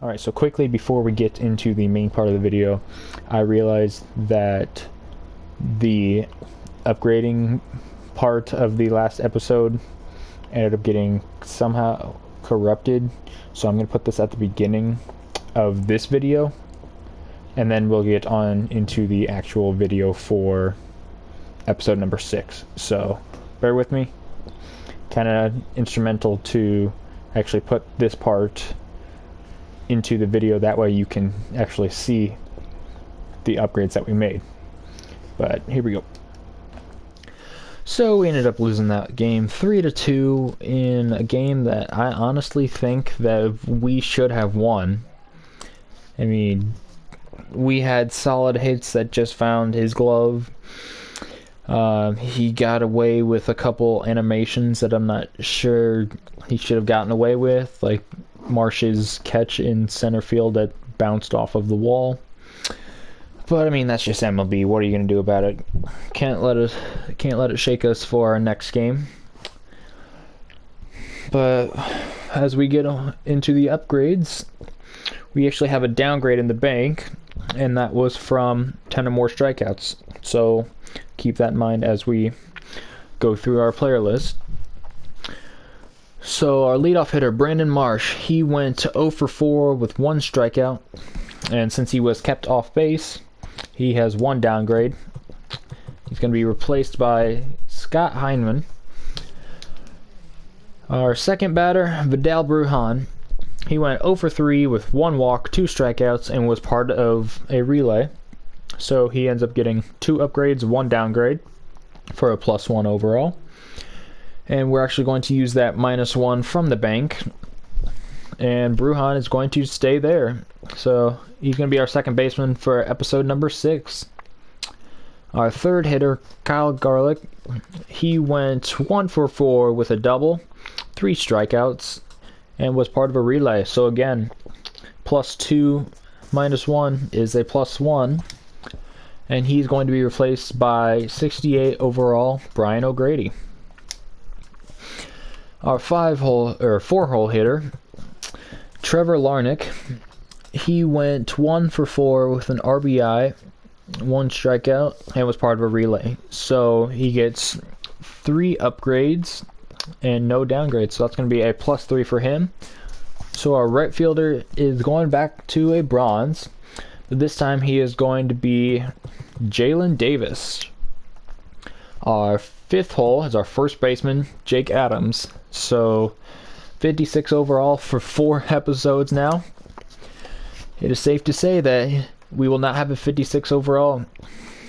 Alright, so quickly before we get into the main part of the video, I realized that the upgrading part of the last episode ended up getting somehow corrupted, so I'm going to put this at the beginning of this video, and then we'll get on into the actual video for episode number 6. So bear with me. Kind of instrumental to actually put this part into the video, that way you can actually see the upgrades that we made. But here we go. So we ended up losing that game 3-2 in a game that I honestly think that we should have won. I mean, we had solid hits that just found his glove. He got away with a couple animations that I'm not sure he should have gotten away with, like Marsh's catch in center field that bounced off of the wall. But I mean, that's just MLB. What are you gonna do about it? Can't let it shake us for our next game. But as we get into the upgrades, we actually have a downgrade in the bank, and that was from 10 or more strikeouts. So keep that in mind as we go through our player list. So our leadoff hitter, Brandon Marsh, he went 0 for 4 with 1 strikeout, and since he was kept off base, he has 1 downgrade. He's going to be replaced by Scott Heineman. Our second batter, Vidal Brujan, he went 0 for 3 with 1 walk, 2 strikeouts, and was part of a relay. So he ends up getting 2 upgrades, 1 downgrade for a +1 overall. And we're actually going to use that -1 from the bank. And Brujan is going to stay there. So he's going to be our second baseman for episode number 6. Our third hitter, Kyle Garlick, he went 1 for 4 with a double, 3 strikeouts, and was part of a relay. So again, +2 -1 is a +1. And he's going to be replaced by 68 overall Brian O'Grady. Our 4-hole hitter, Trevor Larnach, he went 1 for 4 with an RBI, 1 strikeout, and was part of a relay. So he gets 3 upgrades and no downgrades. So that's going to be a +3 for him. So our right fielder is going back to a bronze. But this time he is going to be Jalen Davis. Our 5th hole is our first baseman, Jake Adams. So 56 overall for 4 episodes now. It is safe to say that we will not have a 56 overall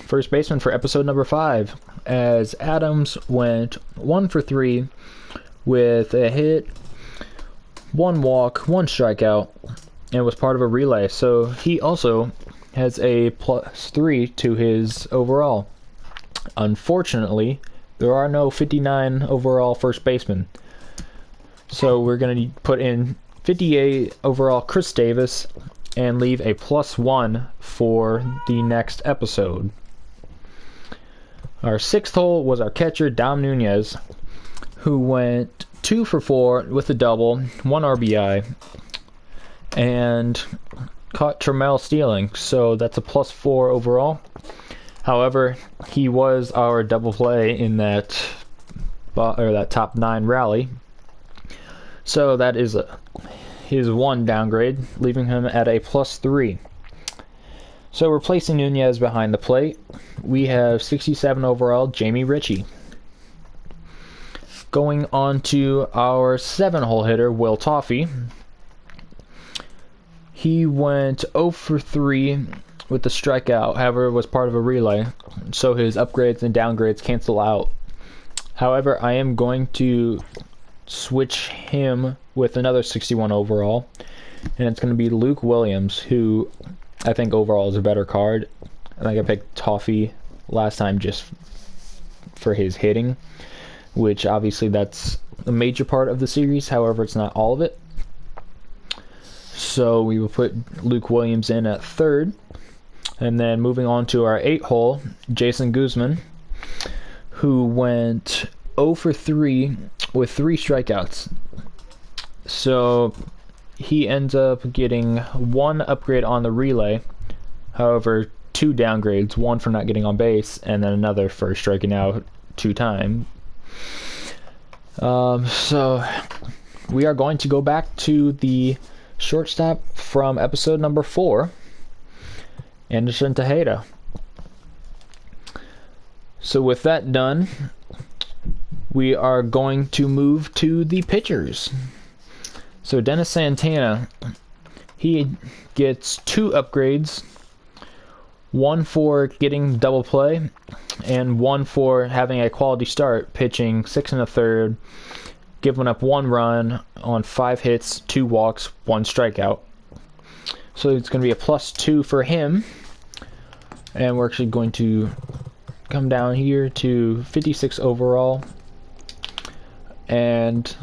first baseman for episode number 5, as Adams went 1 for 3 with a hit, 1 walk, 1 strikeout, and was part of a relay. So he also has a +3 to his overall. Unfortunately, there are no 59 overall first basemen. So we're going to put in 58 overall Chris Davis and leave a +1 for the next episode. Our 6th hole was our catcher, Dom Nunez, who went 2 for 4 with a double, 1 RBI, and caught Trammell stealing. So that's a +4 overall. However, he was our double play in that top 9 rally. So that is his 1 downgrade, leaving him at a +3. So replacing Nunez behind the plate, we have 67 overall, Jamie Ritchie. Going on to our 7-hole hitter, Will Toffey. He went 0 for 3 with the strikeout, however, was part of a relay, so his upgrades and downgrades cancel out. However, I am going to switch him with another 61 overall, and it's going to be Luke Williams, who I think overall is a better card. I think I picked Toffey last time just for his hitting, which obviously that's a major part of the series, however it's not all of it. So we will put Luke Williams in at 3rd. And then moving on to our 8-hole, Jason Guzman, who went 0 for 3 with 3 strikeouts. So he ends up getting 1 upgrade on the relay. However, 2 downgrades, 1 for not getting on base, and then another for striking out 2 times. So we are going to go back to the shortstop from episode number 4, Anderson Tejeda. So with that done, we are going to move to the pitchers. So Dennis Santana, he gets 2 upgrades, 1 for getting double play, and 1 for having a quality start, pitching 6 1/3, giving up 1 run on 5 hits, 2 walks, 1 strikeout. So it's going to be a +2 for him. And we're actually going to come down here to 56 overall. And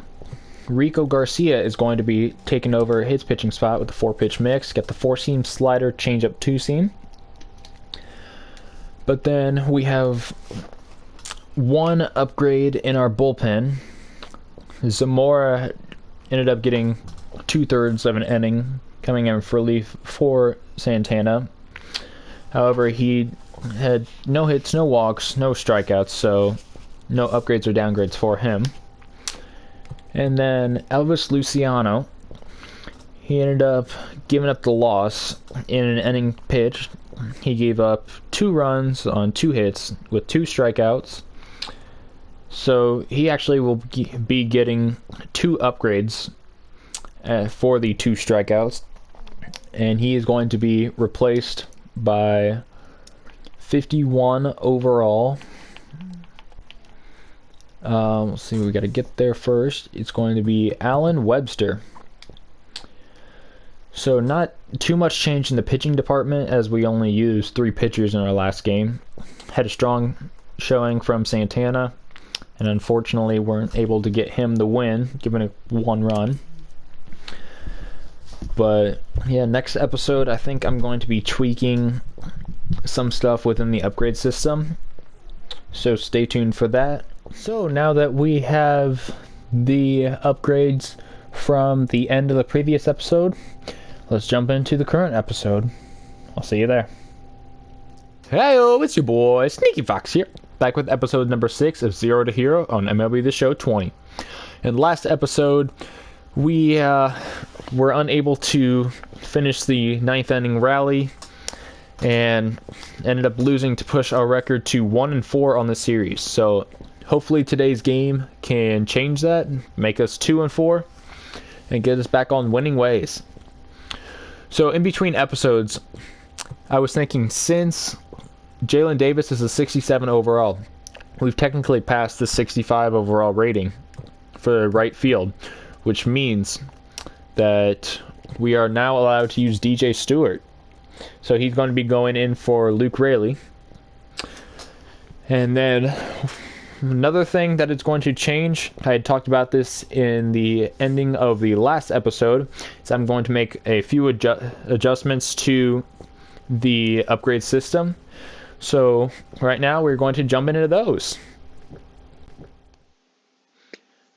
Rico Garcia is going to be taking over his pitching spot with the 4-pitch mix. Get the 4-seam slider, change-up 2-seam. But then we have 1 upgrade in our bullpen. Zamora ended up getting 2/3 of an inning, coming in for relief for Santana. However, he had no hits, no walks, no strikeouts, so no upgrades or downgrades for him. And then Elvis Luciano, he ended up giving up the loss in an inning pitch. He gave up 2 runs on 2 hits with 2 strikeouts. So he actually will be getting 2 upgrades for the 2 strikeouts. And he is going to be replaced by 51 overall. Let's see, we got to get there first. It's going to be Alan Webster. So not too much change in the pitching department, as we only used 3 pitchers in our last game. Had a strong showing from Santana, and unfortunately weren't able to get him the win, giving it 1 run. But yeah, next episode I think I'm going to be tweaking some stuff within the upgrade system, so stay tuned for that. So now that we have the upgrades from the end of the previous episode, let's jump into the current episode. I'll see you there. Heyo, it's your boy Sneaky Fox here, back with episode number 6 of Zero to Hero on MLB The Show 20. In the last episode, we were unable to finish the 9th inning rally and ended up losing to push our record to 1-4 on the series. So hopefully today's game can change that, make us 2-4, and get us back on winning ways. So in between episodes, I was thinking, since Jalen Davis is a 67 overall, we've technically passed the 65 overall rating for right field, which means that we are now allowed to use DJ Stewart. So he's going to be going in for Luke Raley. And then another thing that it's going to change, I had talked about this in the ending of the last episode, is I'm going to make a few adjustments to the upgrade system. So right now we're going to jump into those.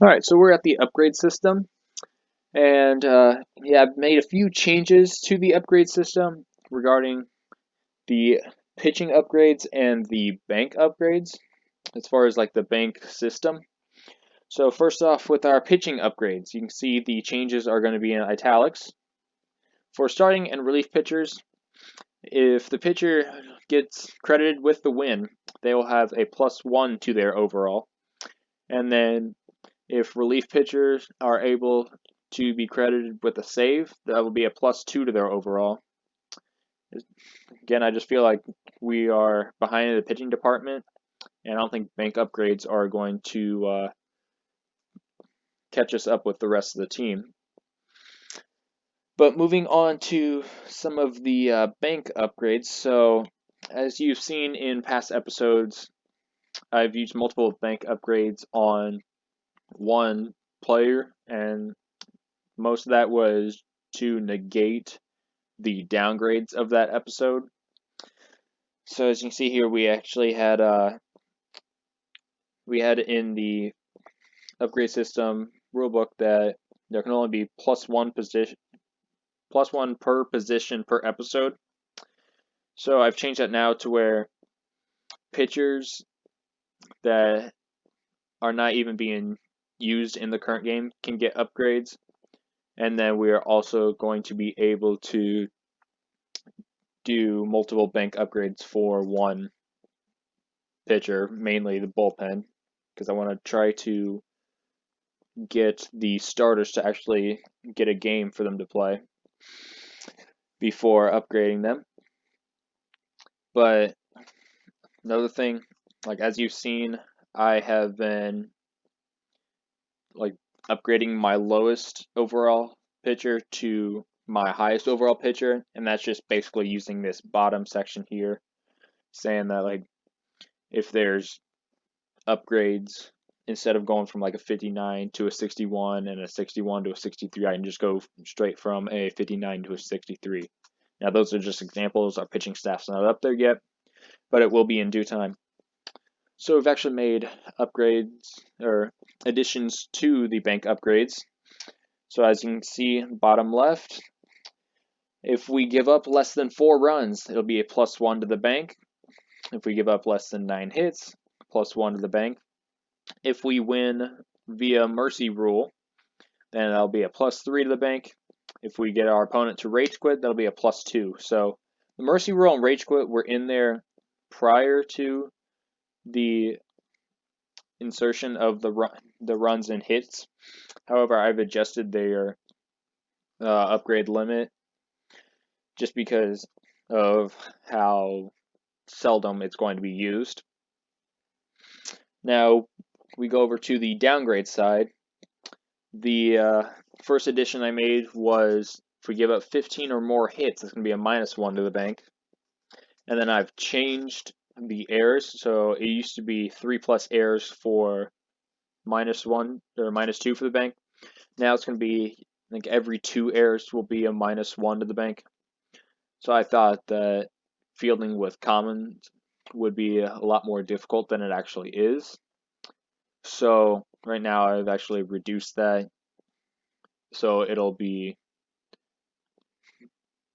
Alright, so we're at the upgrade system. And yeah, I've made a few changes to the upgrade system regarding the pitching upgrades and the bank upgrades, as far as like the bank system. So first off, with our pitching upgrades, you can see the changes are going to be in italics. For starting and relief pitchers, if the pitcher gets credited with the win, they will have a +1 to their overall. And then if relief pitchers are able to be credited with a save, that will be a +2 to their overall. Again, I just feel like we are behind in the pitching department, and I don't think bank upgrades are going to catch us up with the rest of the team. But moving on to some of the bank upgrades. So as you've seen in past episodes, I've used multiple bank upgrades on one player, and most of that was to negate the downgrades of that episode. So as you can see here, we actually had in the upgrade system rulebook that there can only be +1 +1 per position per episode. So I've changed that now to where pitchers that are not even being used in the current game can get upgrades. And then we are also going to be able to do multiple bank upgrades for one pitcher, mainly the bullpen, because I want to try to get the starters to actually get a game for them to play before upgrading them. But another thing, like as you've seen, I have been like upgrading my lowest overall pitcher to my highest overall pitcher, and that's just basically using this bottom section here, saying that like if there's upgrades, instead of going from like a 59 to a 61 and a 61 to a 63, I can just go straight from a 59 to a 63. Now those are just examples. Our pitching staff's not up there yet, but it will be in due time. So we've actually made upgrades or additions to the bank upgrades. So as you can see, bottom left, if we give up less than 4 runs, it'll be a +1 to the bank. If we give up less than 9 hits, +1 to the bank. If we win via mercy rule, then that'll be a +3 to the bank. If we get our opponent to rage quit, that'll be a +2. So the mercy rule and rage quit were in there prior to the insertion of the runs and hits. However, I've adjusted their upgrade limit just because of how seldom it's going to be used. Now we go over to the downgrade side. The first addition I made was if we give up 15 or more hits, it's going to be a -1 to the bank. And then I've changed the errors. So it used to be 3+ errors for -1 or -2 for the bank. Now it's going to be, I think every 2 errors will be a -1 to the bank. So I thought that fielding with commons would be a lot more difficult than it actually is. So right now I've actually reduced that, so it'll be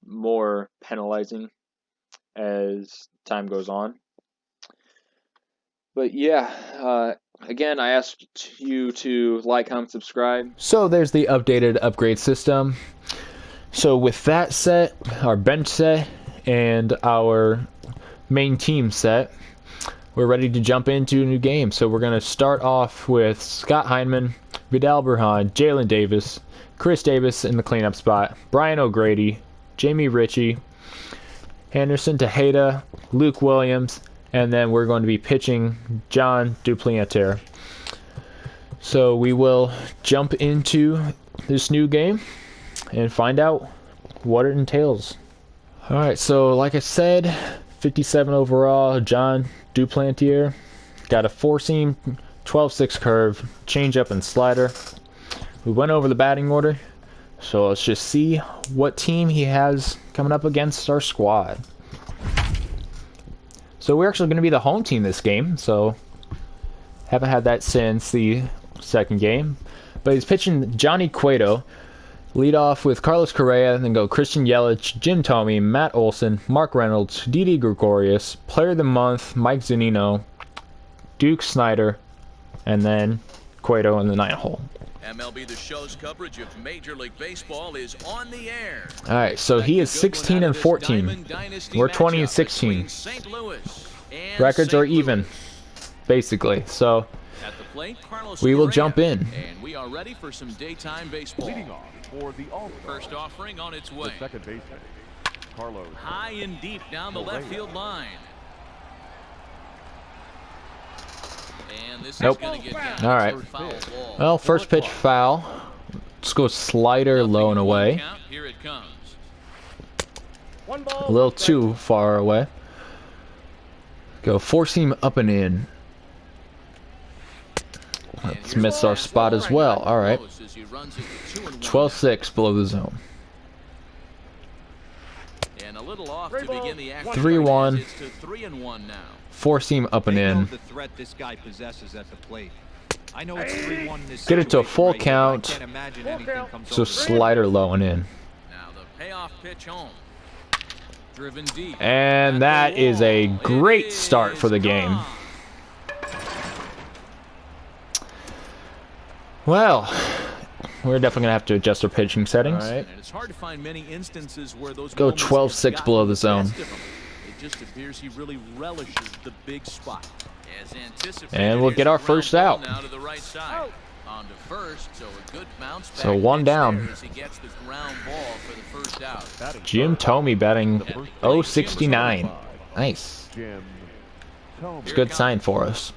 more penalizing as time goes on. But yeah, again, I asked you to like, comment, subscribe. So there's the updated upgrade system. So with that set, our bench set, and our main team set, we're ready to jump into a new game. So we're going to start off with Scott Heineman, Vidal Bruján, Jalen Davis, Chris Davis in the cleanup spot, Brian O'Grady, Jamie Ritchie, Anderson Tejeda, Luke Williams, and then we're going to be pitching John Duplantier. So we will jump into this new game and find out what it entails. Alright, so like I said, 57 overall, John Duplantier. Got a 4-seam, 12-6 curve, changeup and slider. We went over the batting order, so let's just see what team he has coming up against our squad. So we're actually going to be the home team this game, so haven't had that since the second game. But he's pitching Johnny Cueto. Lead off with Carlos Correa, then go Christian Yelich, Jim Thome, Matt Olson, Mark Reynolds, Didi Gregorius, Player of the Month, Mike Zunino, Duke Snyder, and then Cueto in the 9th hole. MLB The Show's coverage of Major League Baseball is on the air. All right, so he is 16 and 14. We're 20 and 16. Records are even, basically. So we will jump in. And we are ready for some daytime baseball. Leading off for the First offering on its way. the second baseman, Carlos. High and deep down the left field line. And this Nope. is going to get down. All right. Foul ball. Well, first pitch foul. Let's go slider low and away. Count. Here it comes. A little too far away. Go 4-seam up and in. Let's miss our spot as well. All right. 12-6 below the zone. And a little off to begin the action. 3-1. It's to 3-1 now. 4-seam up and in. The threat this guy possesses at the plate. I know it's 3-1 in this Get it to a situation full right here, but I count. can't imagine anything comes So over. slider low and in. Now the pitch home. Driven deep. And that is a great start for the game. Well, we're definitely gonna have to adjust our pitching settings. And it's hard to find many instances where those Go moments 12-6 have below gotten the zone. best of him. It just appears he really relishes the big spot. As anticipated, And we'll get our here's a ground first ball out. now to the right side. On to first, so a good bounce back So one pitch down. there as he gets the ground ball for the first out. Jim Thome batting 069. Nice. Jim Thome. It's a good sign for us.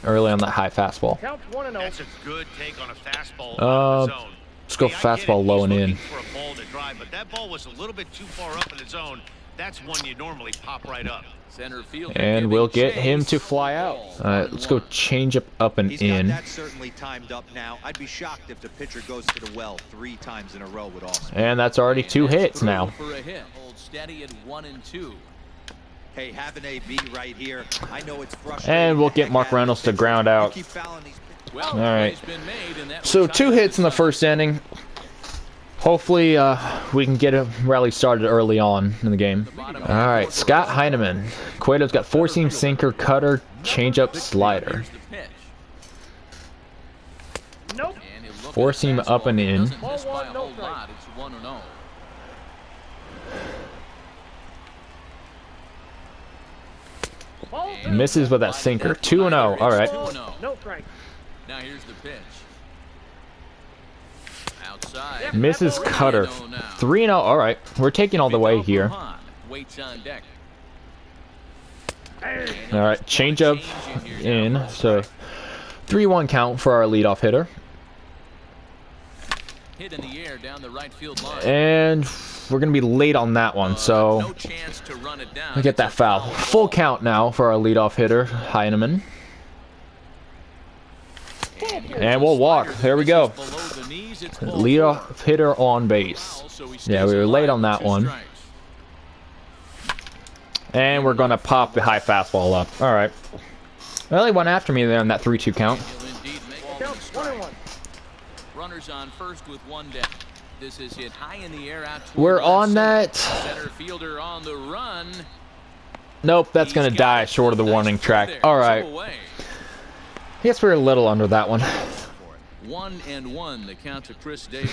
Early on that high fastball. That's a good take on a fastball Uh, out of the zone. Let's go See, I get it. fastball low He's and in. looking for a ball to drive, but that ball was a little bit too far up in the zone. That's one you normally pop right up. Center field And we'll get him to fly out. Let's go change up and He's got in. that certainly timed up now. I'd be shocked if the pitcher goes to the well 3 times in a row with all speed. And that's already 2 hits now. For a hit. Hold steady at 1 and 2. Hey, have an AB right here. I know it's frustrating. And we'll to get heck Mark out of Reynolds the to ground out. You keep fouling these pitches. Well, All right. play's been made, and that So was 2 tied hits in the to first inning. Hopefully we can get a rally started early on in the game. All right, Scott Heineman. Cueto's got 4-seam sinker, cutter, changeup, slider. Here's the pitch. Nope. And he'll look 4-seam at the up and fastball. in. Doesn't miss by a whole lot. It's 1-0. Misses with that sinker. 2-0. All right. 2-0. No strike. Now here's the pitch. Outside. Misses cutter. 3-0 now. 3-0. All right. We're taking all the way here. Mahan waits on deck. All right. Changeup in. So 3-1 count for our leadoff hitter. Hit in the air down the right field line. And we're going to be late on that one. So No chance to run it down. we get that It's a foul. ball. Full count now for our leadoff hitter, Heineman. And we'll walk. There we go. Below the knees, it's ball Leadoff hitter on base. foul, so he Yeah, stays we were late alive on with that 2 one. strikes. And we're going to pop the high fastball up. All right. Well, he went after me there on that 3-2 count. He'll indeed make one strike. Runners on first with 1 down. This is hit high in the air out toward We're left on center. that. Center fielder on the run. Nope, that's going to He's got die it. short of the Nice warning play track. there. All 2 right. away. Guess we're a little under that one. 1-1, the count to Chris Davis.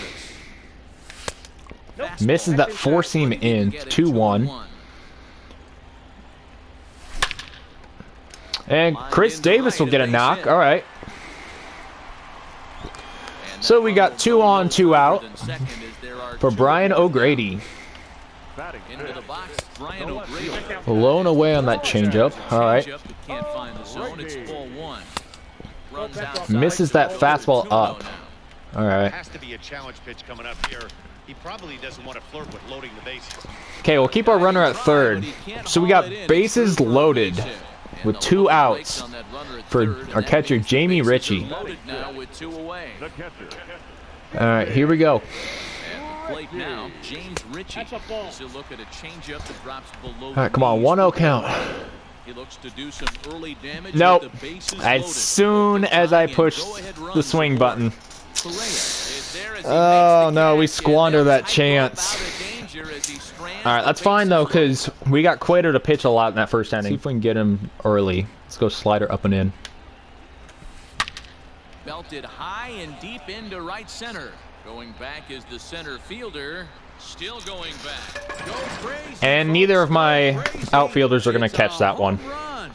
Misses that 4-seam in. 2-1. And Chris Davis will get a knock. All right. So we got 2 on, 2 out for Brian O'Grady. Batting Into the fifth. box, Brian O'Grady. Blown away on that changeup. All right. Changeup that can't find the zone. It's ball 1. Runs outside. Misses that fastball 2-0 up. now. All right. Has to be a challenge pitch coming up here. He probably doesn't want to flirt with loading the bases. Okay, we'll keep our runner at third. So we got bases loaded with 2 outs for our catcher, Jamie Ritchie. Loaded now with 2 away. The catcher. All right, here we go. At the plate now, James Ritchie. He'll look at a changeup that drops below. All right, come on, 1-0 count. He looks to do some early damage. Nope. with the bases As loaded. soon as I push the swing button. Correa is there as he Oh, makes the no, we catch, and squander they'll that tighten chance. up out of danger as he strands All right, the that's fine, though, bases because we got Cueto to pitch a lot in that first inning. See if we can get him early. Let's go slider up and in. belted high and deep into right center. Going back is the center fielder. Still going back. Go crazy, And neither of my Go crazy. outfielders are going to It's catch a that one. home run.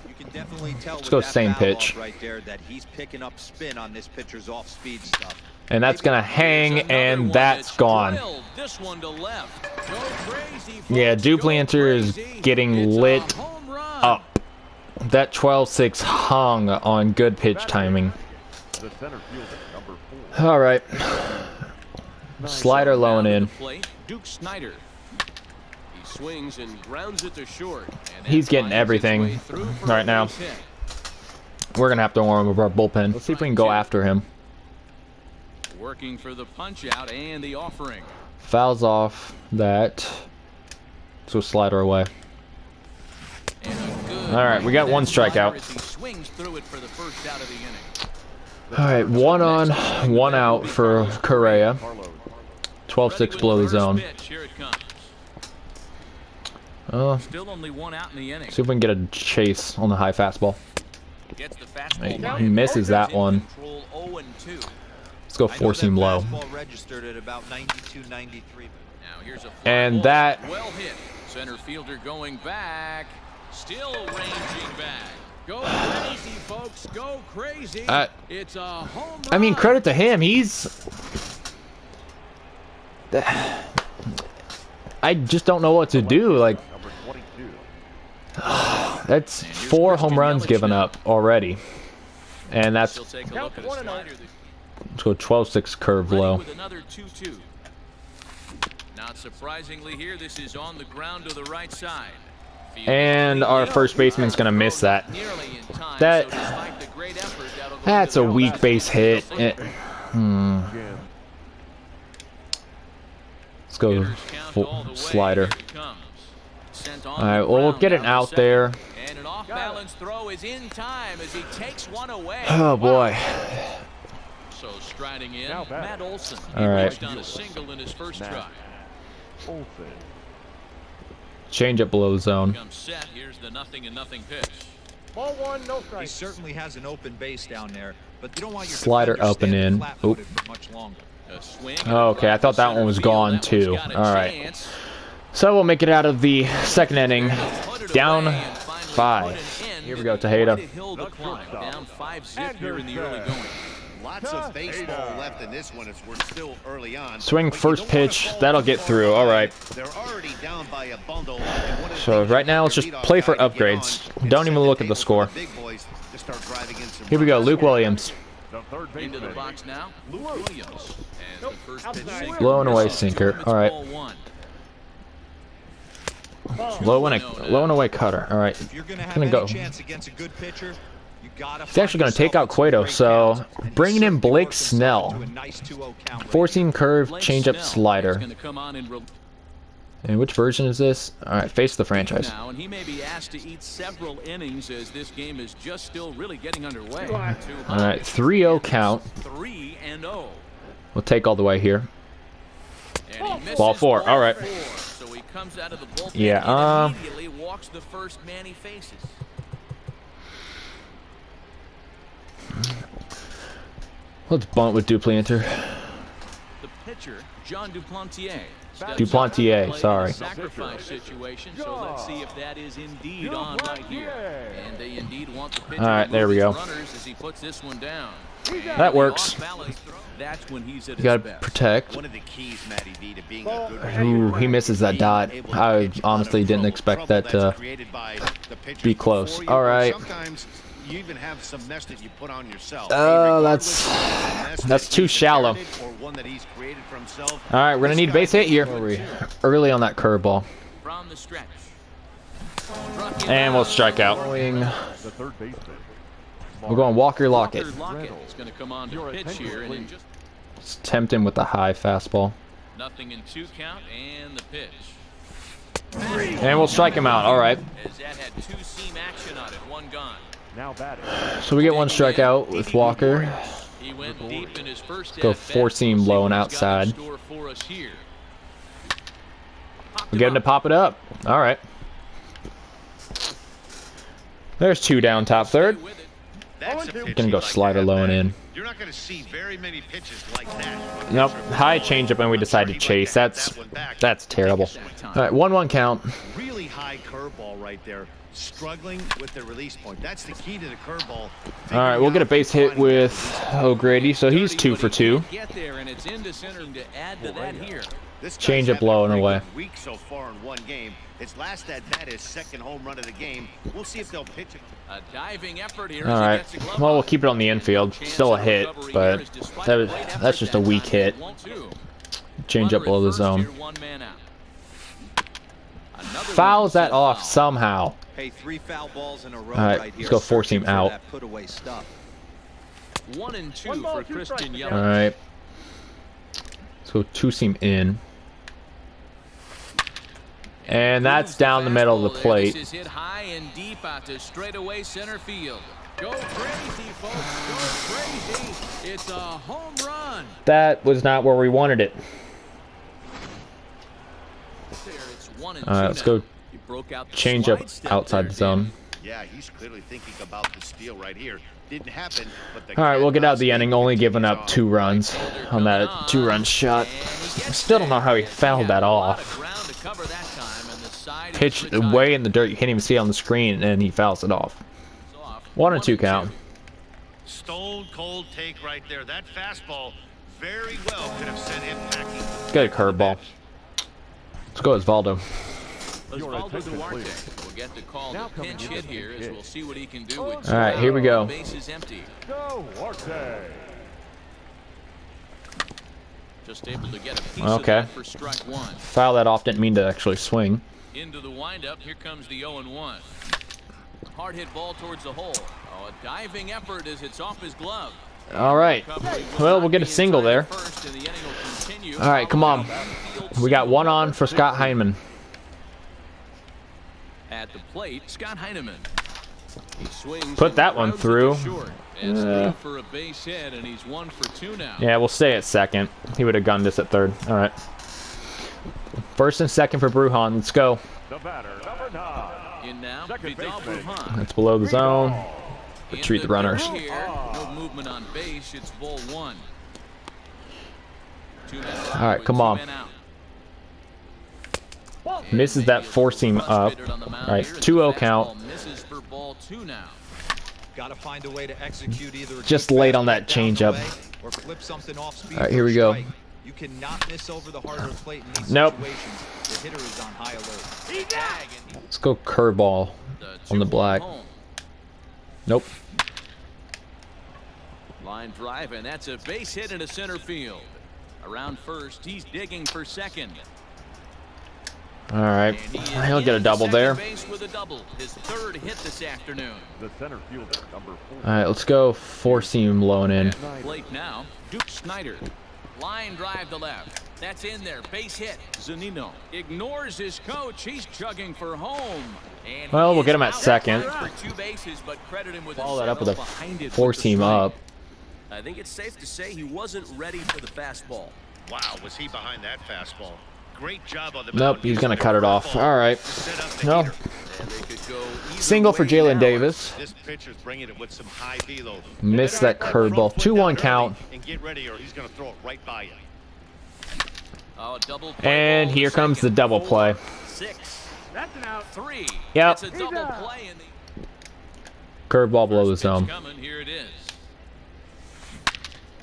You can definitely tell Let's with go that same foul pitch. off right there that he's picking up spin on this pitcher's off-speed stuff. And that's going to hang, There's another and one that's gone. drilled. This one to left. Go crazy, Yeah, folks. Duplanter is Go crazy. getting It's a lit home run. up. That 12-6 hung on good pitch timing. The center fielder, number 4. All right. Slider low and Down to in. the plate, Duke Snyder. He swings and grounds it to short. And that He's getting finds its everything way through for right a now. base hit. We're going to have to warm up our bullpen. Let's see if we can go after him. Working for the punch out and the offering. Fouls off that. So slider away. And a good All right, we got one slider strikeout. as he swings through it for the first out of the inning. Alright, 1 on, 1 out for Correa. 12-6 below the zone. Still only 1 out in the inning. See if we can get a chase on the high fastball. Gets the fastball. He misses that one. Control 0-2. Let's go 4-seam low. Registered at about 92, 93. Now here's a fly And ball. that... Well hit. Center fielder going back. Still ranging back. Go crazy, folks. Go crazy. It's a home run. I mean, credit to him. He's... I just don't know what to do. Like, Number 22. that's 4 home runs given up already. And that's... Still take a look at the slider. Let's go 12-6 curve Ready low. with another 2-2. Not surprisingly here, this is on the ground to the right side. And our first baseman's going to miss that. Nearly in time, That- so despite the great effort, that'll go That's to a the weak base hit. Again. Let's go Hitters count all the way. slider. Here it comes. Sent on Alright, the well, we'll ground get it down out second. there. And an off-balance throw is in time as he takes one away. Oh, boy. So striding in, Now batting. Matt Olson. All He right. reached on a single in his first Matt. try. Olsen. Change up below the zone. Comes set. Here's the 0-0 pitch. He certainly has an open base down there, but you don't want your Slider defender up and standing in. flat-footed for much longer. A swing. Oh, okay, I thought that one was gone, too. All right. So we'll make it out of the second inning. Down 5. Here we go, Tejeda. Down 5-0 here in the early going. Lots of baseball left in this one as we're still early on. Swing But you first don't wanna pitch. fall That'll too get far through. All right. behind. They're already down by a bundle. And one of the So things right now, let's your just leadoff play for guy to get upgrades. on Don't is even set look at the table score. for the big boys to start driving in some Here we go, runs. Luke Williams. The third Into the baseman. box now, Luke Williams. And the first pitch sinker. Low and away Misses to sinker. him. It's All right. ball 1. Low and away cutter. All right. If you're going to have Gonna any go. chance against a good pitcher, you gotta He's actually going to take out Cueto, so bringing in Blake Snell. 4-seam curve, Blake change up Snell is slider. gonna come on in And which version is this? All right, face the franchise. now, and he may be asked to eat several innings as this game is just still really getting underway. All right, 3-0 count. 3-0. We'll take all the way here. And he misses Ball 4. All right. 4. So he comes out of the bullpen Yeah, and immediately walks the first man he faces. Let's bunt with Duplantier. The pitcher, John Duplantier. Duplantier, sorry. Sacrifice situation, so let's see if that is indeed on right here. And they indeed want the pitcher All right, to there we move go. his runners as he puts this one down. That works. Off-balance throw, that's when he's at You got his to best. protect. One of the keys, Matty V, to being a good Ooh, reliever he misses that is dot. being able to I pitch honestly under didn't trouble expect that that's to created by the pitchers be close. before you, All or right. Sometimes you even have some mess that you put on yourself. Oh, Regardless that's- of the mess that's that too he's shallow. inherited or one that he's created for himself. All right, we're going to need base hit here. Early on that curveball. From the stretch. And we'll strike out. The third baseman. We're going Walker Lockett. Walker Lockett is going to come on to pitch here, and in just Let's tempt him with the high fastball. 0-2 count and the pitch. And we'll strike him out. All right. As that had 2-seam action on it, one gone. Now batting. So we get one strikeout with Walker. He went deep in his first Go at-bat. 4-seam We'll see low what and he's got in outside. store for us here. Popped We get him to up. pop it up. All right. There's 2 down, top third. Stay with it. That's a pitch Gonna you go like to slider have low and back. in. You're not going to see very many pitches like that. Nope. High changeup and we decide to chase. That's terrible. All right, 1-1 count. Really high curveball right there. Struggling with the release point. That's the key to the curveball. All right, we'll get a base hit with O'Grady, so he's 2 for 2. Get there, and it's into center to add to that here. This Change guy's up low and having a away. good week so far in one game. His last at bat, his second home run of the game. We'll see if they'll pitch it. A diving effort here. All as he right. gets the glove Well, we'll off. keep it on the infield. Still a hit, but that's just a weak hit. Change up below the zone. Fouls that off somehow. Hey, 3 foul balls in a row All right, right here. let's go 4-seam Searching for out. that put-away stuff. 1-2 for Christian Yelich. All right. Let's go 2-seam in. And that's down the middle of the plate. This is hit high and deep out to straightaway center field. Go crazy, folks. Go crazy. It's a home run. That was not where we wanted it. There, it's 1-2 Let's now. go He broke out the change up slide step outside there, the zone. Dan. Yeah, he's clearly thinking about the steal right here. Didn't happen, but the All right, we'll get out of the cat inning, only giving up 2 runs on that 2-run shot. I still don't know how he fouled that off. Pitched way in the dirt, you can't even see it on the screen, and he fouls it off. 1-2 count. Stone cold take right there. That fastball very well could have sent him packing. Get a curveball. Let's go, Osvaldo. Osvaldo attention, Duarte please. will get the call Now to coming pinch in hit the here as pitch. we'll see what he can do with All right, here we go. Base is empty. Go, ROCKED. Just able to get a piece Okay. of that for strike 1. Foul that off, didn't mean to actually swing. Into the windup, here comes the 0-1. Hard hit ball towards the hole. Oh, a diving effort as it's off his glove. All right. Well, we'll get a single there. All right, come on. We got 1 on for Scott Heineman. At the plate, Scott Heineman. He swings Put that one through. It's through for a base hit, and he's 1 for 2 now. Yeah, we'll stay at second. He would have gunned this at third. All right. First and second for Brujan. Let's go. The batter, number 9. In now, Second Vidal baseman. Brujan. That's below the zone. In Retreat the runners. dirt Here, no movement on base. It's ball 1. 2 men All right, come on. Misses that 4-seam up. All right, 2-0 count. Misses for ball 2 now. Got to find a way to execute either a Just deep late on fastball that down the changeup. way or flip something off speed All right, for here a we go. strike. You cannot miss over the heart of the plate in these Nope. situations. The hitter is on high alert. The tag, and Let's go curveball on the 2-1 black. home. Nope. Line drive, and that's a base hit into center field. Around first, he's digging for second. All right. And he is He'll get a into double second there. base with a double. His 3rd hit this afternoon. The center fielder, number 4. All right, let's go 4-seam low and in. Plate now, Duke Snyder. Line drive to left. That's in there. Base hit. Zanino ignores his coach. He's chugging for home. And Well, he we'll get is him at out second. for 2 bases, but credit him with Follow a that up with a single behind it with the 4-seam strike. up. I think it's safe to say he wasn't ready for the fastball. Wow, was he behind that fastball? Great job on the Nope, mound he's using gonna the cut it off. curveball All right. to set up the No. heater. And they could go either Single for way Jalen now. Davis. This pitcher's bringing it with some high velo. Missed that curveball. 2-1 count. And get ready, or he's going to throw it right by you. Oh, double play And ball here to comes the second. double play. 6. That's an out. 3. Yep. It's a double play in the Curveball below the pitch zone. coming. Here it is.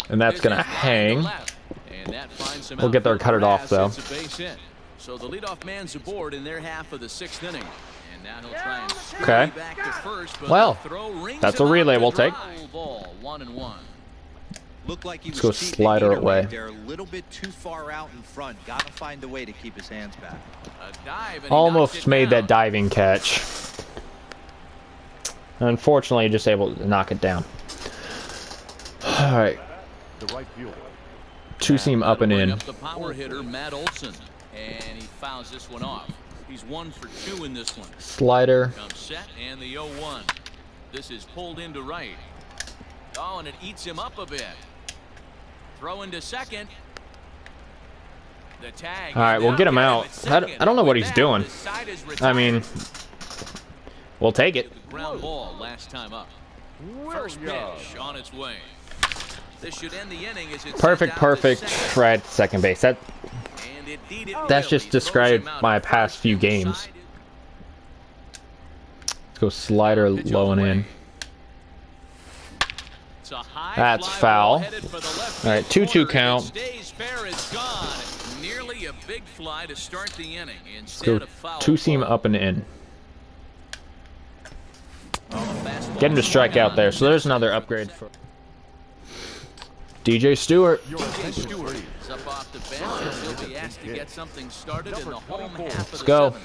And that's This going to is line hang. left, and that finds him We'll out get there, for cut it off, Perez. though. It's a base hit. So the leadoff man's aboard in their half of the 6th inning. And now he'll try and scurry Okay. back to first, but Well, the throw rings that's him a relay out to we'll take. dry. Ball 1-1. Looked like he was Let's go cheating slider either way away. there, a little bit too far out in front. Got to find a way to keep his hands back. A dive, and he knocks Almost it made that down. diving catch. Unfortunately, just able to knock it down. All right. The right fielder. 2-seam up and Bring in. up the power hitter, Matt Olson, and he fouls this one off. He's 1 for 2 in this one. Slider. Comes set, and the 0-1. This is pulled into right. Oh, and it eats him up a bit. Throw into second. The tag. All right, we'll get him out. I don't know what he's doing. I mean, we'll take it. Ground ball last time up. First pitch on its way. This should end the inning as it's Perfect, perfect. Right at second base. That's just described my past few games. Let's go slider low and in. That's foul. All right, 2-2 count. Nearly a big fly to start the inning. Let's go 2-seam up and in. Get him to strike out there. So there's another upgrade for DJ Stewart. DJ Stewart is up off the bench as he'll be asked to get something started in the home half of Let's the go. 7th.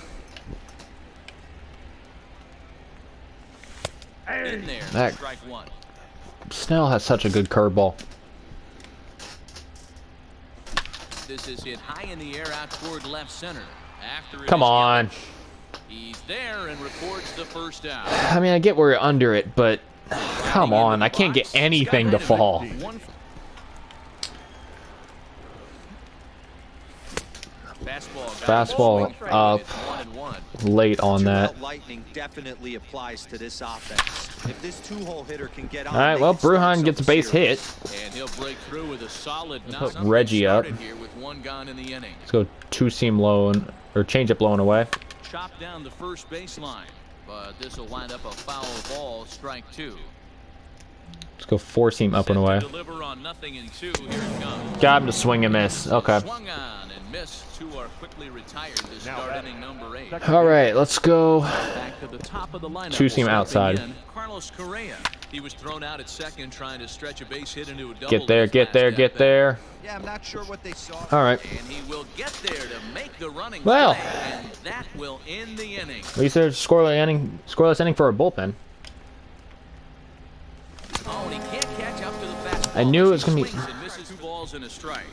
In there, That- strike 1. Snell has such a good curveball. This is hit high in the air out toward left center. After it Come is on. He's there and records the first out. I mean, I get we're under it, but Come on, I can't get anything to fall. Fastball up late on that. Lightning definitely applies to this offense. If this two-hole hitter can get on, All right, well, Bruhan gets a base hit. And he'll break through with a solid Put Reggie up. here with one gone in the inning. Let's go two-seam low or change up low and away. Chop down the first baseline, but this will wind up a foul ball, strike 2. Let's go four-seam up and away. Deliver on 0-2. Here it comes. Got him to swing and miss. Okay. Swung on and missed. 2 are quickly retired to start inning number 8. All right, let's go. Back to the top of the lineup. Two-seam outside. Carlos Correa. He was thrown out at second trying to stretch a base hit into a double. Get there, get there, get there. Yeah, I'm not sure what they saw. All right. And he will get there to make the running Well. play, and that will end the inning. At least there's a scoreless inning for a bullpen. Oh, and he can't catch up to the fastball. I knew it was gonna be. Swings and misses 2 balls and a strike.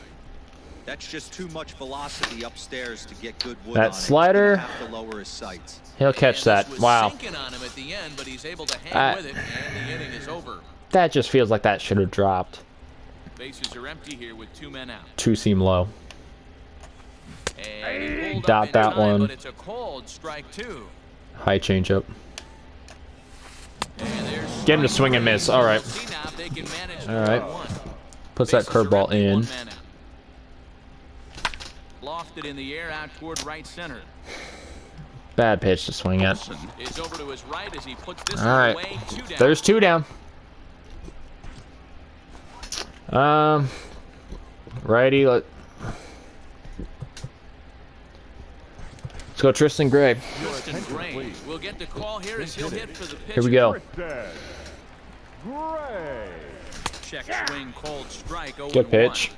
That's just too much velocity upstairs to get good wood That on slider. It. Have to lower his sights. He'll catch that. Was Wow. sinking on him at the end, but he's able to hang with it, and the inning is over. That just feels like that should have dropped. Bases are empty here with 2 men out. Two-seam low. And he pulled Dot up in that time, one. But it's a cold strike 2. High changeup. And there's Get him to swing and miss. All right. See now if they can manage All right. 1. Puts that Bases are curveball empty, in. 1 man out. Lofted in the air out toward right center. Bad pitch to swing at. Is over to his right as he puts this All one right. away. 2 down. There's 2 down. Righty. Let's go Tristan Gray. Tristan Gray will get the call here as he'll hit for the pitch. Here we go. Gray. Check swing, cold strike. 0-1. Good pitch.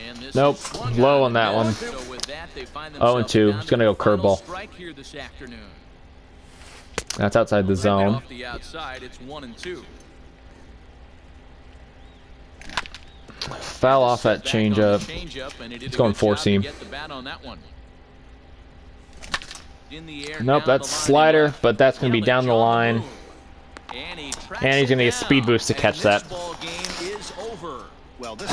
And this Nope. is swung Low on on that and one. missed. So with that, they find 0-2. themselves It's gonna go down to the final curveball. strike here this afternoon. That's outside the Limit zone. Off the outside, it's 1-2. Foul off that changeup. It's going four-seam. Nope, that's slider, but that's going to be down the line. And he's going to get speed boost to catch that. Well, this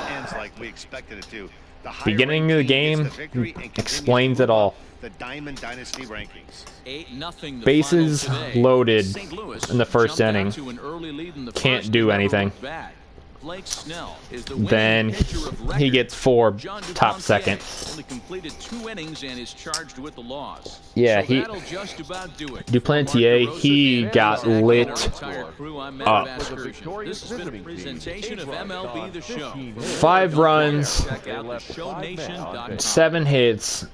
ends like we expected it to. The higher Beginning of the ranked team game gets the victory and continues explains to it all. The Diamond Dynasty rankings. 8-0 Bases loaded St. Louis in the first jumped out inning. to an early lead in the Can't first do and never anything. looked back. Blake Snell is the winning Then pitcher of he record. gets 4 John top Duplantier second. only completed 2 innings and is charged with the loss. Yeah, so that'll just about do it. Duplantier, For Mark he DeRosa got and lit our entire crew, I'm Matt up. Vasgersian. This has been a presentation of MLB The Show. 5 runs, Check out theshownation.com. 7 hits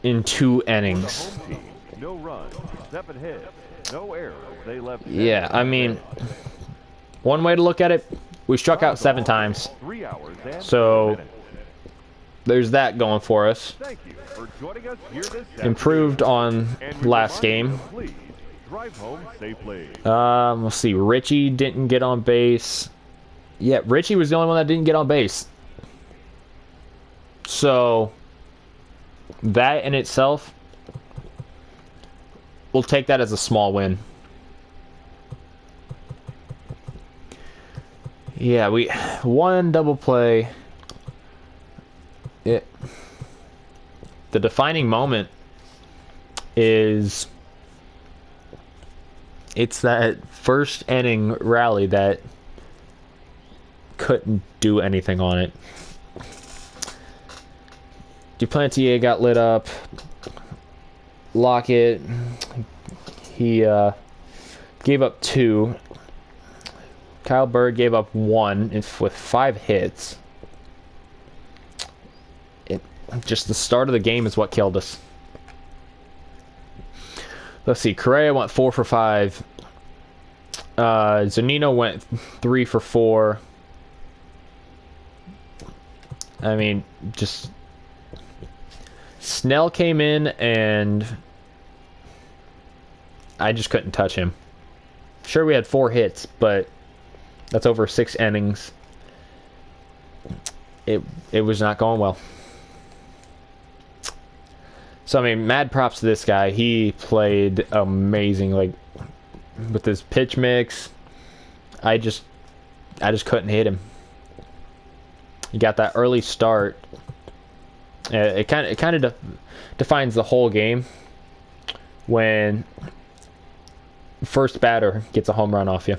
in 2 innings. Home team, no runs, 7 hits, no errors. They left. Yeah, I mean, one way to look at it, we struck out 7 times. 3 hours and So 4 minutes. there's that going for us. Thank you for joining us here this Improved on afternoon. last And game. please drive home safely. Let's see. Richie didn't get on base. Yeah, Richie was the only one that didn't get on base. So that in itself, we'll take that as a small win. Yeah, we won double play. The defining moment is it's that first inning rally that couldn't do anything on it. Duplantier got lit up. Lockett, he gave up 2. Kyle Bird gave up 1 with 5 hits. Just the start of the game is what killed us. Let's see. Correa went 4 for 5. Zunino went 3 for 4. I mean, just Snell came in and I just couldn't touch him. Sure, we had 4 hits, but that's over 6 innings. It was not going well. So I mean, mad props to this guy. He played amazing. Like with his pitch mix, I just couldn't hit him. He got that early start. It kind of defines the whole game when first batter gets a home run off you.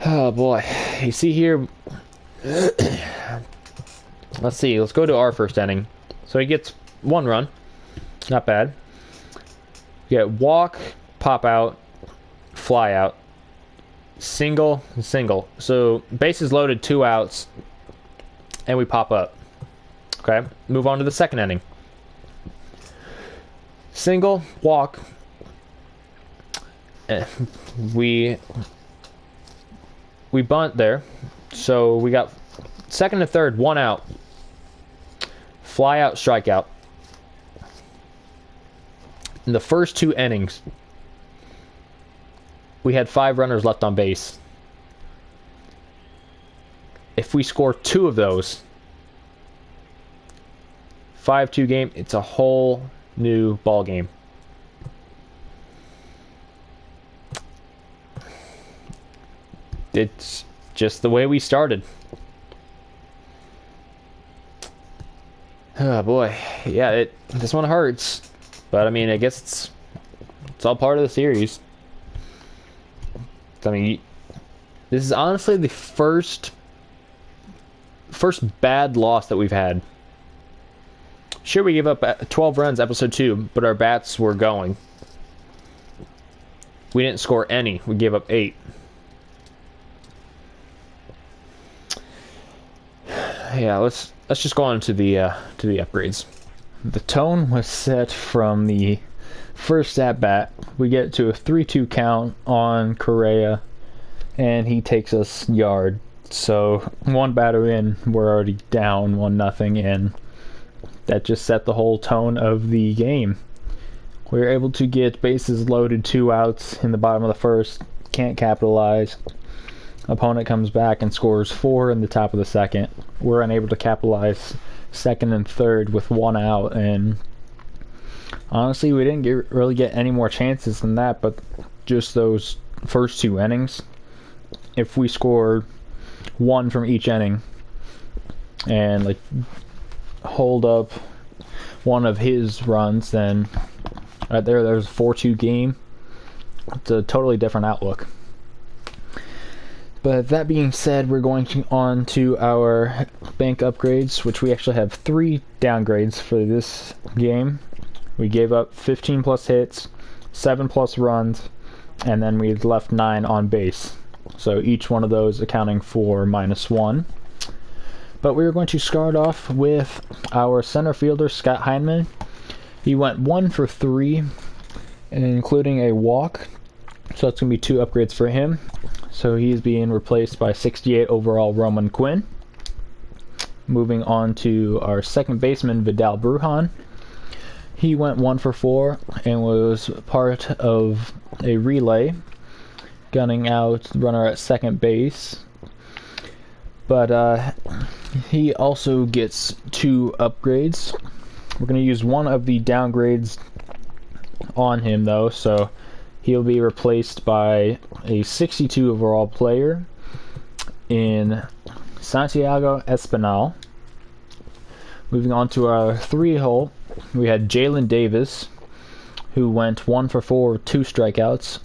Oh boy, you see here. Let's see. Let's go to our first inning. So he gets 1 run. Not bad. You get walk, pop out, fly out, single, and single. So bases loaded, 2 outs, and we pop up. Okay. Move on to the second inning. Single, walk. We bunt there. So we got second to third, 1 out. Fly out, strikeout. In the first 2 innings, we had 5 runners left on base. If we score 2 of those, 5-2 game, it's a whole new ball game. It's just the way we started. Oh boy, yeah, this one hurts, but I mean, I guess it's all part of the series. I mean, this is honestly the first bad loss that we've had. Sure, we gave up 12 runs episode 2, but our bats were going. We didn't score any. We gave up 8. Yeah, let's just go on to the upgrades. The tone was set from the first at bat. We get to a 3-2 count on Correa, and he takes us yard. So 1 batter in, we're already down 1-0, and that just set the whole tone of the game. We were able to get bases loaded, 2 outs in the bottom of the first. Can't capitalize. Opponent comes back and scores 4 in the top of the second. We're unable to capitalize second and third with 1 out, and honestly, we didn't really get any more chances than that, but just those first 2 innings, if we score 1 from each inning and like hold up one of his runs, then right there's a 4-2 game. It's a totally different outlook. But that being said, we're going on to our bank upgrades, which we actually have 3 downgrades for this game. We gave up 15 plus hits, 7 plus runs, and then we left 9 on base. So each one of those accounting for -1. But we are going to start off with our center fielder, Scott Heineman. He went 1 for 3, including a walk. So that's going to be 2 upgrades for him. So he's being replaced by 68 overall Roman Quinn. Moving on to our second baseman, Vidal Brujan. He went 1 for 4 and was part of a relay, gunning out the runner at second base. But he also gets 2 upgrades. We're going to use one of the downgrades on him though, so he'll be replaced by a 62 overall player in Santiago Espinal. Moving on to our 3-hole, we had Jalen Davis, who went 1 for 4 with 2 strikeouts.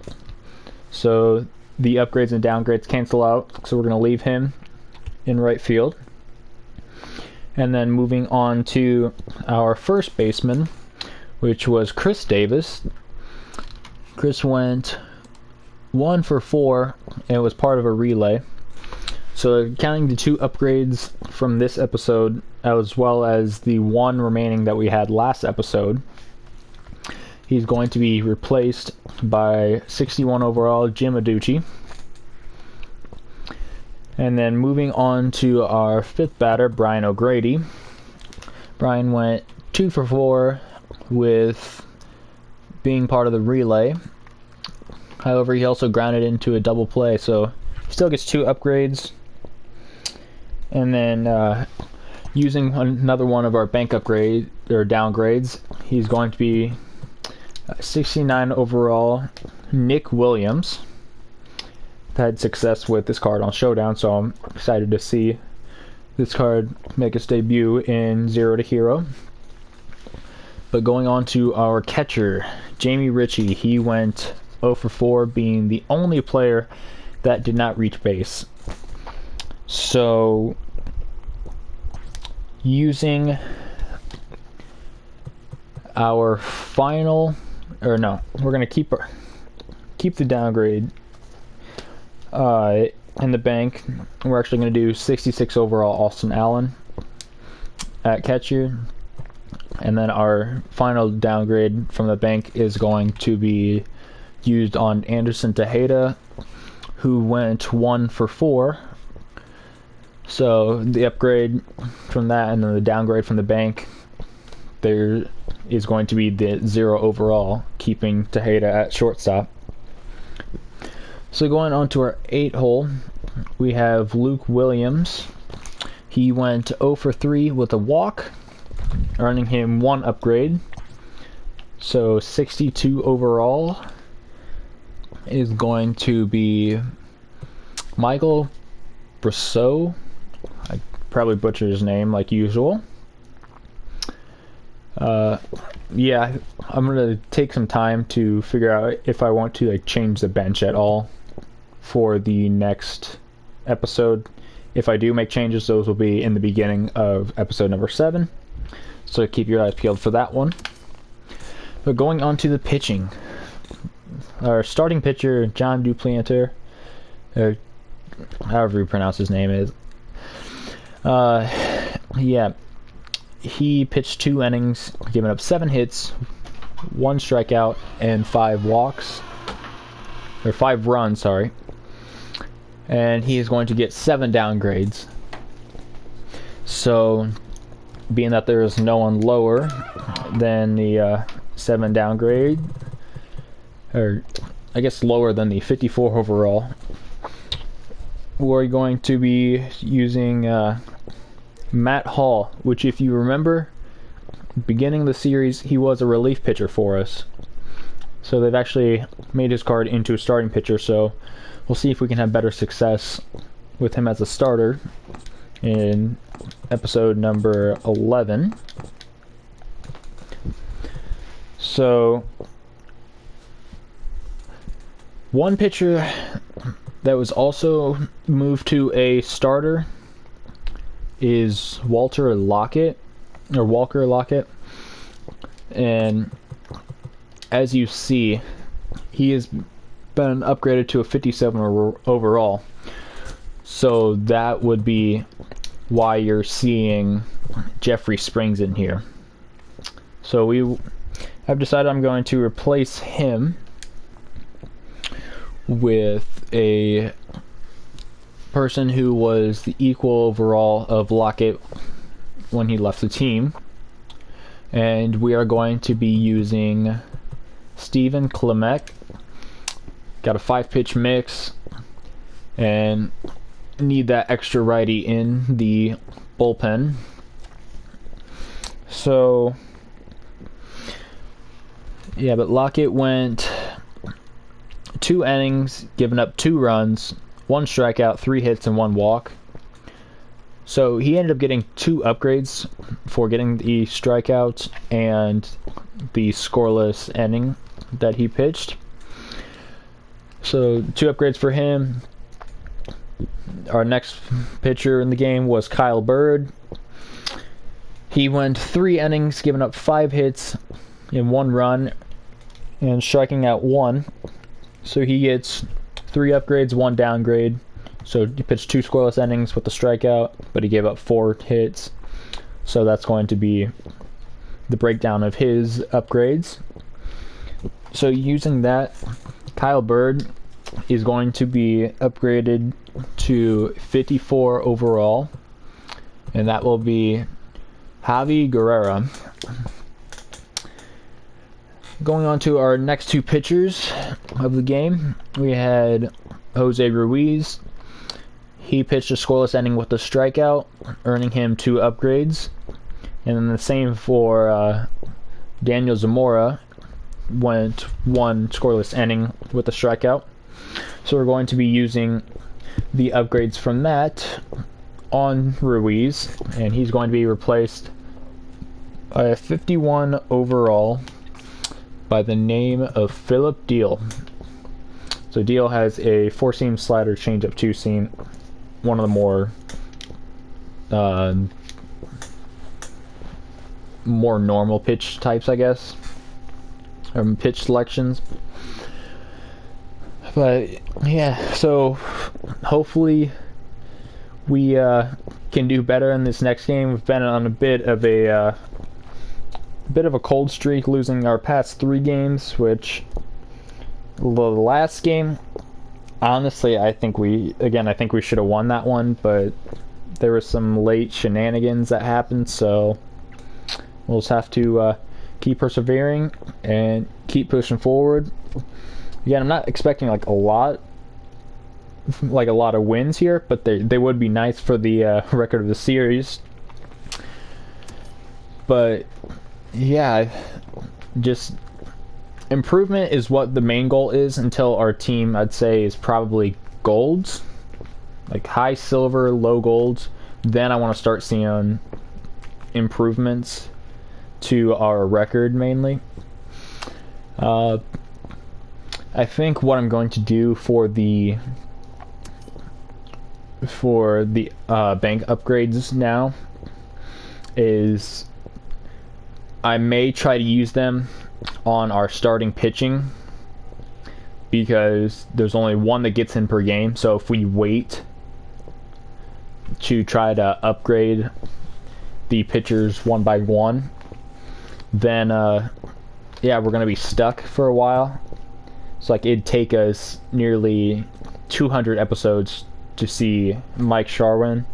So the upgrades and downgrades cancel out, so we're going to leave him in right field. And then moving on to our first baseman, which was Chris Davis. Chris went 1 for 4 and was part of a relay. So counting the 2 upgrades from this episode, as well as the 1 remaining that we had last episode, he's going to be replaced by 61 overall Jim Aducci. And then moving on to our 5th batter, Brian O'Grady. Brian went 2 for 4 with being part of the relay. However, he also grounded into a double play, so he still gets 2 upgrades. And then using another one of our bank upgrade or downgrades, he's going to be 69 overall Nick Williams. Had success with this card on Showdown, so I'm excited to see this card make its debut in 0 to Hero. But going on to our catcher, Jamie Ritchie, he went 0 for 4, being the only player that did not reach base. So, using our final, or no, we're gonna keep the downgrade in the bank. We're actually going to do 66 overall Austin Allen at catcher, and then our final downgrade from the bank is going to be used on Anderson Tejeda, who went 1 for 4. So the upgrade from that and then the downgrade from the bank, there is going to be the 0 overall, keeping Tejeda at shortstop. So going on to our 8 hole, we have Luke Williams. He went 0 for 3 with a walk, earning him 1 upgrade. So 62 overall is going to be Michael Brosseau. I probably butchered his name like usual. Yeah, I'm gonna take some time to figure out if I want to change the bench at all for the next episode. If I do make changes, those will be in the beginning of episode number 7. So keep your eyes peeled for that one. But going on to the pitching, our starting pitcher, John Duplantier, or however you pronounce his name is. Yeah, he pitched 2 innings, giving up 7 hits, 1 strikeout, and 5 walks, or 5 runs, sorry. And he is going to get 7 downgrades. So, being that there is no one lower than the 7 downgrade, or I guess lower than the 54 overall, we're going to be using Matt Hall, which, if you remember, beginning of the series, he was a relief pitcher for us. So they've actually made his card into a starting pitcher, so we'll see if we can have better success with him as a starter in episode number 11. So, one pitcher that was also moved to a starter is Walker Lockett, and as you see, he has been upgraded to a 57 overall. So that would be why you're seeing Jeffrey Springs in here. So I've decided I'm going to replace him with a person who was the equal overall of Lockett when he left the team. And we are going to be using Steven Klemek. Got a 5-pitch mix and need that extra righty in the bullpen. So yeah, but Lockett went 2 innings, giving up 2 runs, 1 strikeout, 3 hits, and 1 walk. So he ended up getting 2 upgrades for getting the strikeouts and the scoreless inning that he pitched. So 2 upgrades for him. Our next pitcher in the game was Kyle Bird. He went 3 innings, giving up 5 hits and 1 run, and striking out 1. So he gets 3 upgrades, 1 downgrade. So he pitched 2 scoreless innings with the strikeout, but he gave up 4 hits. So that's going to be the breakdown of his upgrades. So using that, Kyle Bird is going to be upgraded to 54 overall, and that will be Javi Guerrera. Going on to our next 2 pitchers of the game, we had Jose Ruiz. He pitched a scoreless inning with a strikeout, earning him 2 upgrades. And then the same for Daniel Zamora, went 1 scoreless inning with a strikeout. So we're going to be using the upgrades from that on Ruiz, and he's going to be replaced by a 51 overall by the name of Philip Deal. So Deal has a 4-seam slider, changeup, 2-seam, one of the more normal pitch types, I guess, or pitch selections. But yeah, so hopefully we can do better in this next game. We've been on a bit of a cold streak, losing our past 3 games, which the last game, honestly, I think we should have won that one, but there were some late shenanigans that happened, so we'll just have to keep persevering and keep pushing forward. Again, I'm not expecting like a lot of wins here, but they would be nice for the record of the series. But yeah, just improvement is what the main goal is until our team, I'd say, is probably golds, like high silver, low golds. Then I want to start seeing improvements to our record mainly. I think what I'm going to do for the bank upgrades now is I may try to use them on our starting pitching, because there's only 1 that gets in per game. So if we wait to try to upgrade the pitchers 1 by 1, then yeah, we're gonna be stuck for a while. So like it'd take us nearly 200 episodes to see Mike Sharwin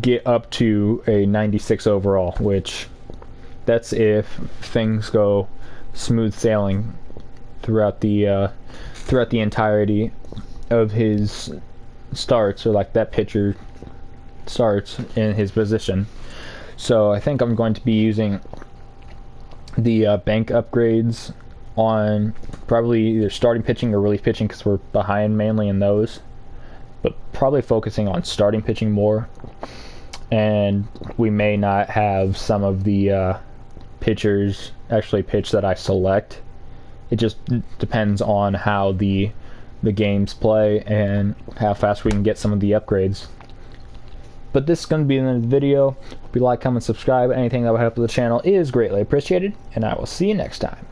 get up to a 96 overall, which that's if things go smooth sailing throughout the entirety of his starts, or like that pitcher starts in his position. So I think I'm going to be using the bank upgrades on probably either starting pitching or relief pitching, because we're behind mainly in those, but probably focusing on starting pitching more. And we may not have some of the pitchers actually pitch that I select. It just depends on how the games play and how fast we can get some of the upgrades. But this is going to be the end of the video. Hope you like, comment, subscribe. Anything that will help the channel is greatly appreciated, and I will see you next time.